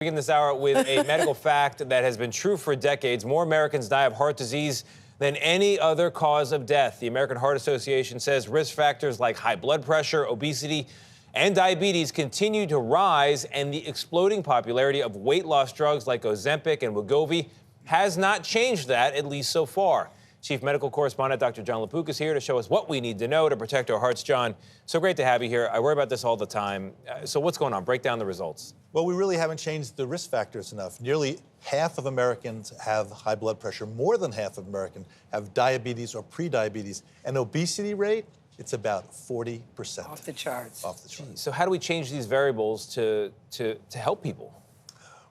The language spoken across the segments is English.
Begin this hour with a medical fact that has been true for decades. More Americans die of heart disease than any other cause of death. The American Heart Association says risk factors like high blood pressure, obesity, and diabetes continue to rise, and the exploding popularity of weight loss drugs like Ozempic and Wegovy has not changed that, at least so far. Chief Medical Correspondent Dr. Jon LaPook is here to show us what we need to know to protect our hearts. Jon, so great to have you here. I worry about this all the time. So what's going on? Break down the results. Well, we really haven't changed the risk factors enough. Nearly half of Americans have high blood pressure. More than half of Americans have diabetes or prediabetes. And obesity rate, it's about 40%. Off the charts. Off the charts. So how do we change these variables to help people?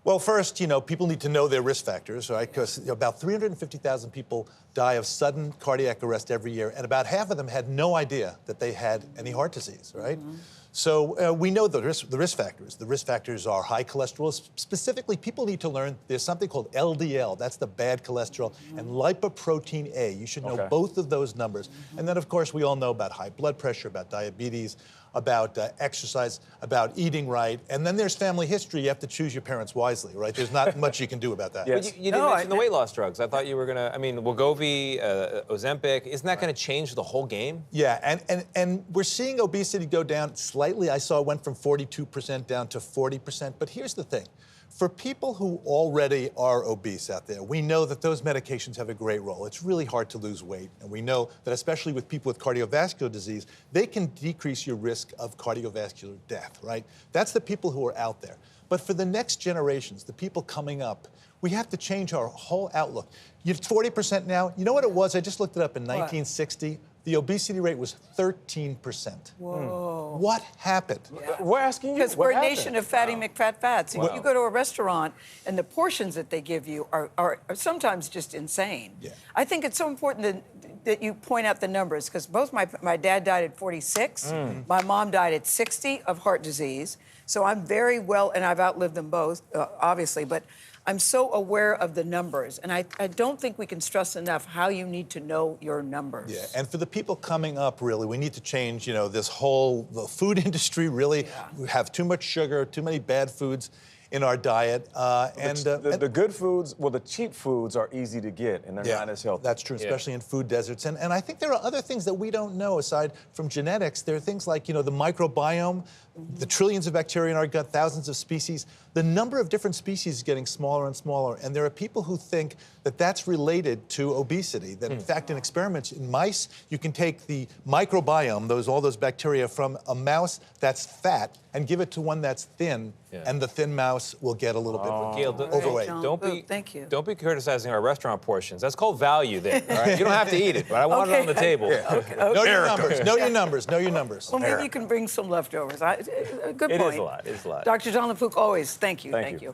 Well, first, people need to know their risk factors, right? Because about 350,000 people die of sudden cardiac arrest every year, and about half of them had no idea that they had any heart disease, right? Mm-hmm. So we know the risk factors. The risk factors are high cholesterol. Specifically, people need to learn there's something called LDL. That's the bad cholesterol, and lipoprotein A. You should know both of those numbers. And then, of course, we all know about high blood pressure, about diabetes, about exercise, about eating right. And then there's family history. You have to choose your parents wisely, right? There's not much you can do about that. Yes. But you didn't mention the weight loss drugs. I thought you were going to, Wegovy, Ozempic, isn't that going to change the whole game? Yeah, and we're seeing obesity go down slightly. I saw it went from 42% down to 40%. But here's the thing. For people who already are obese out there, we know that those medications have a great role. It's really hard to lose weight. And we know that especially with people with cardiovascular disease, they can decrease your risk of cardiovascular death, right? That's the people who are out there. But for the next generations, the people coming up, we have to change our whole outlook. You're 40% now. You know what it was? I just looked it up in 1960. The obesity rate was 13%. Whoa. What happened? Yeah. We're asking you. Because we're a nation of fatty McFat-fats. Wow. If you go to a restaurant and the portions that they give you are sometimes just insane. Yeah. I think it's so important that you point out the numbers, because both my dad died at 46, my mom died at 60 of heart disease. So I'm very well, and I've outlived them both, obviously, but I'm so aware of the numbers, and I don't think we can stress enough how you need to know your numbers. Yeah, and for the people coming up, really, we need to change, this whole, the food industry, really. We have too much sugar, too many bad foods in our diet. The good foods, well, the cheap foods are easy to get, and they're not as healthy. That's true, especially in food deserts. And I think there are other things that we don't know aside from genetics. There are things like, the microbiome, the trillions of bacteria in our gut, thousands of species. The number of different species is getting smaller and smaller, and there are people who think that that's related to obesity. That, in fact, in experiments in mice, you can take the microbiome, all those bacteria, from a mouse that's fat and give it to one that's thin, and the thin mouse will get a little bit overweight. Thank you. Don't be criticizing our restaurant portions. That's called value then, all right? You don't have to eat it, but I want it on the table. Know your numbers, know your numbers, know your numbers. Well, maybe you can bring some leftovers. Good point. It is a lot, it is a lot. Dr. Jon LaPook, always, thank you.